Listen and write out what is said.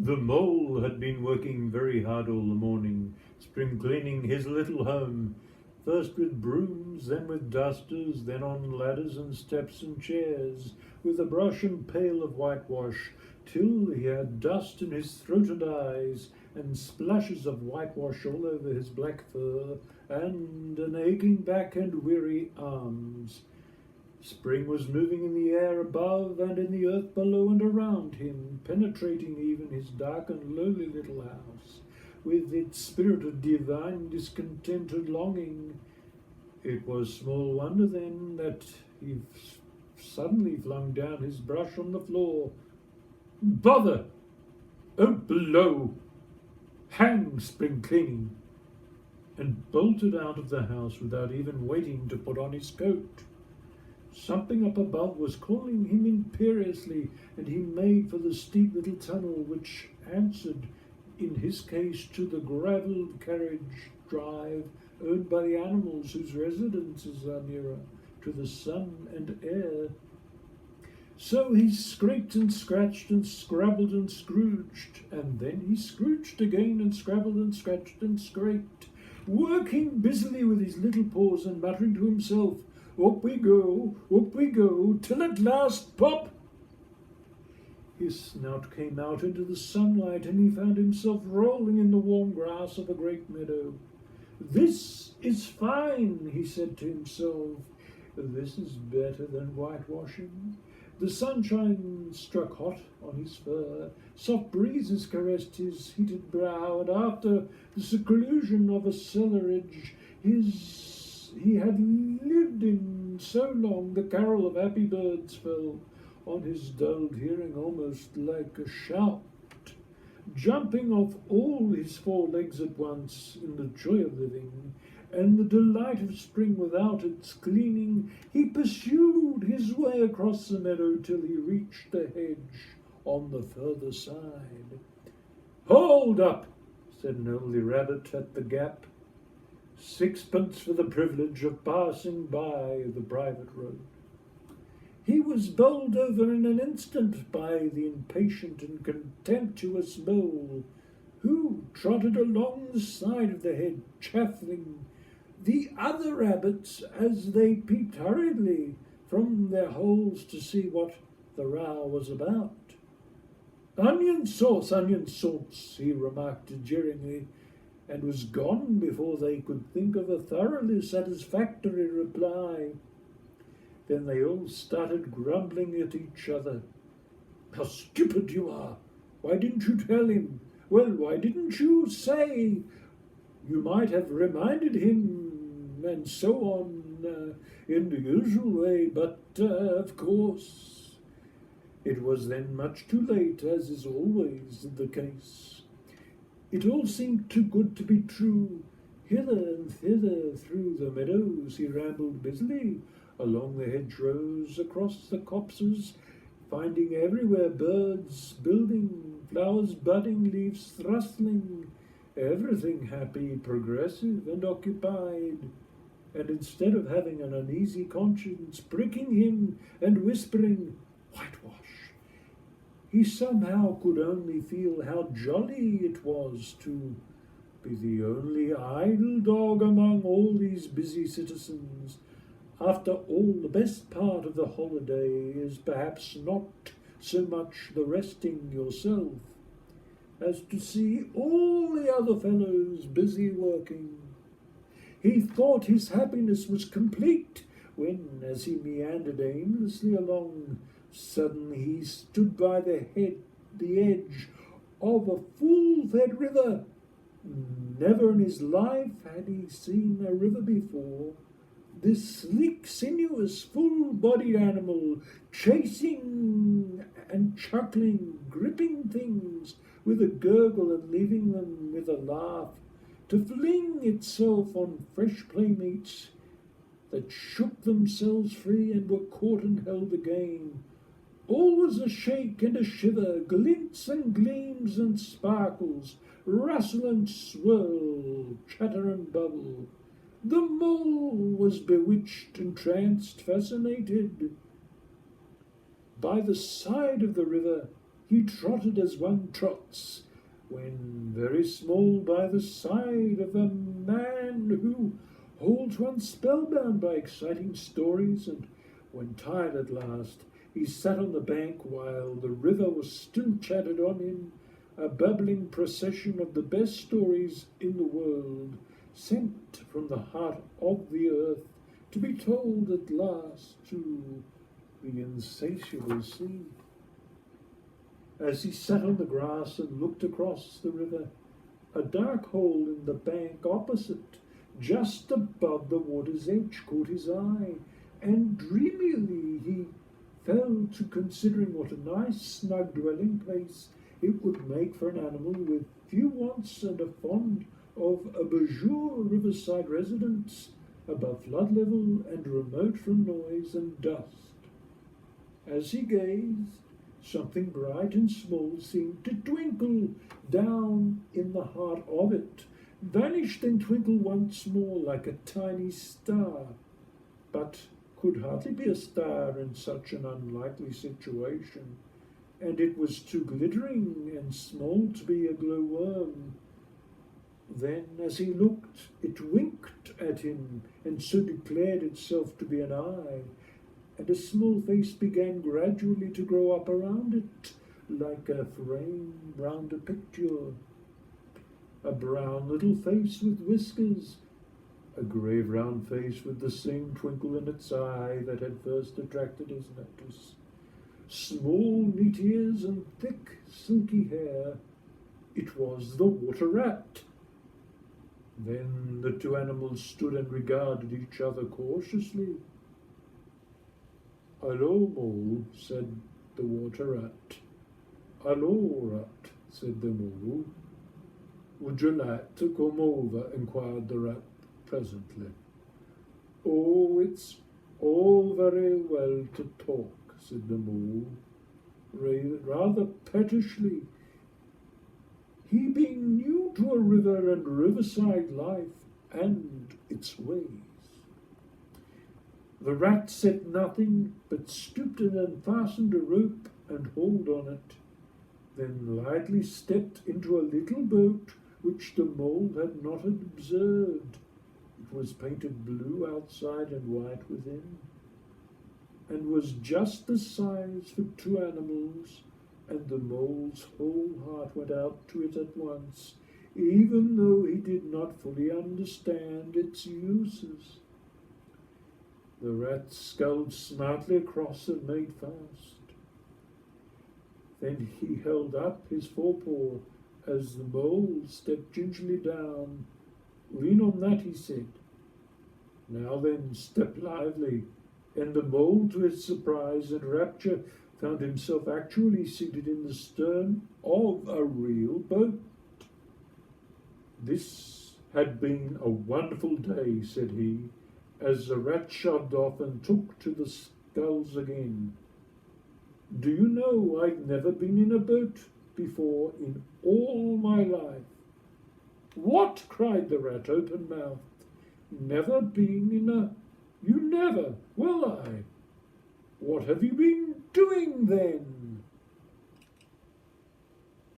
The mole had been working very hard all the morning, spring cleaning his little home, first with brooms, then with dusters, then on ladders and steps and chairs, with a brush and pail of whitewash, till he had dust in his throat and eyes, and splashes of whitewash all over his black fur, and an aching back and weary arms. Spring was moving in the air above and in the earth below and around him, penetrating even his dark and lowly little house, with its spirit of divine discontented longing. It was small wonder then that he suddenly flung down his brush on the floor. Bother! Oh, blow! Hang spring cleaning! And bolted out of the house without even waiting to put on his coat. Something up above was calling him imperiously, and he made for the steep little tunnel which answered, in his case, to the gravelled carriage drive owned by the animals whose residences are nearer to the sun and air. So he scraped and scratched and scrabbled and scrooged, and then he scrooged again and scrabbled and scratched and scraped, working busily with his little paws and muttering to himself, up we go, till at last, pop! His snout came out into the sunlight, and he found himself rolling in the warm grass of a great meadow. This is fine, he said to himself. This is better than whitewashing. The sunshine struck hot on his fur, soft breezes caressed his heated brow, and after the seclusion of a cellarage he had lived in so long, the carol of happy birds fell on his dulled hearing almost like a shout. Jumping off all his four legs at once in the joy of living and the delight of spring without its cleaning, he pursued his way across the meadow till he reached the hedge on the further side. Hold up, said an early rabbit at the gap. Sixpence for the privilege of passing by the private road. He was bowled over in an instant by the impatient and contemptuous mole, who trotted along the side of the hedge, chaffing the other rabbits as they peeped hurriedly from their holes to see what the row was about. Onion sauce, he remarked jeeringly, and was gone before they could think of a thoroughly satisfactory reply. Then they all started grumbling at each other. How stupid you are! Why didn't you tell him? Well, why didn't you say? You might have reminded him, and so on, in the usual way, but, of course, it was then much too late, as is always the case. It all seemed too good to be true. Hither and thither through the meadows he rambled busily, along the hedgerows, across the copses, finding everywhere birds building, flowers budding, leaves rustling, everything happy, progressive, and occupied. And instead of having an uneasy conscience pricking him and whispering, whitewash, he somehow could only feel how jolly it was to be the only idle dog among all these busy citizens. After all, the best part of the holiday is perhaps not so much the resting yourself as to see all the other fellows busy working. He thought his happiness was complete when, as he meandered aimlessly along, suddenly he stood by the edge of a full-fed river. Never in his life had he seen a river before. This sleek, sinuous, full-bodied animal, chasing and chuckling, gripping things with a gurgle and leaving them with a laugh, to fling itself on fresh playmates that shook themselves free and were caught and held again. All was a shake and a shiver, glints and gleams and sparkles, rustle and swirl, chatter and bubble. The mole was bewitched, entranced, fascinated. By the side of the river he trotted as one trots, when very small, by the side of a man who holds one spellbound by exciting stories, and when tired at last, he sat on the bank while the river was still chattered on him, a babbling procession of the best stories in the world, sent from the heart of the earth to be told at last to the insatiable sea. As he sat on the grass and looked across the river, a dark hole in the bank opposite, just above the water's edge, caught his eye, and dreamily he fell to considering what a nice snug dwelling place it would make for an animal with few wants and a fond of a bourgeois riverside residence, above flood level and remote from noise and dust. As he gazed, something bright and small seemed to twinkle down in the heart of it, vanish, then twinkle once more like a tiny star, but could hardly be a star in such an unlikely situation, and it was too glittering and small to be a glowworm. Then, as he looked, it winked at him, and so declared itself to be an eye, and a small face began gradually to grow up around it, like a frame round a picture. A brown little face with whiskers, a grave round face with the same twinkle in its eye that had first attracted his notice, small neat ears and thick silky hair. It was the water rat. Then the two animals stood and regarded each other cautiously. "Hello, Mole," said the water rat. "Hello, Rat," said the mole. "Would you like to come over?" inquired the rat presently. "Oh, it's all very well to talk," said the mole, rather pettishly, he being new to a river and riverside life and its ways. The rat said nothing, but stooped and unfastened a rope and hauled on it, then lightly stepped into a little boat which the mole had not observed. It was painted blue outside and white within, and was just the size for two animals, and the mole's whole heart went out to it at once, even though he did not fully understand its uses. The rat sculled smartly across and made fast. Then he held up his forepaw as the mole stepped gingerly down. "Lean on that," he said. "Now then, step lively." And the mole, to his surprise and rapture, found himself actually seated in the stern of a real boat. "This had been a wonderful day," said he, as the rat shoved off and took to the sculls again. "Do you know, I've never been in a boat before in all my life." "What?" cried the rat, open-mouthed. "Never been in a... You never? Well, what have you been doing then?"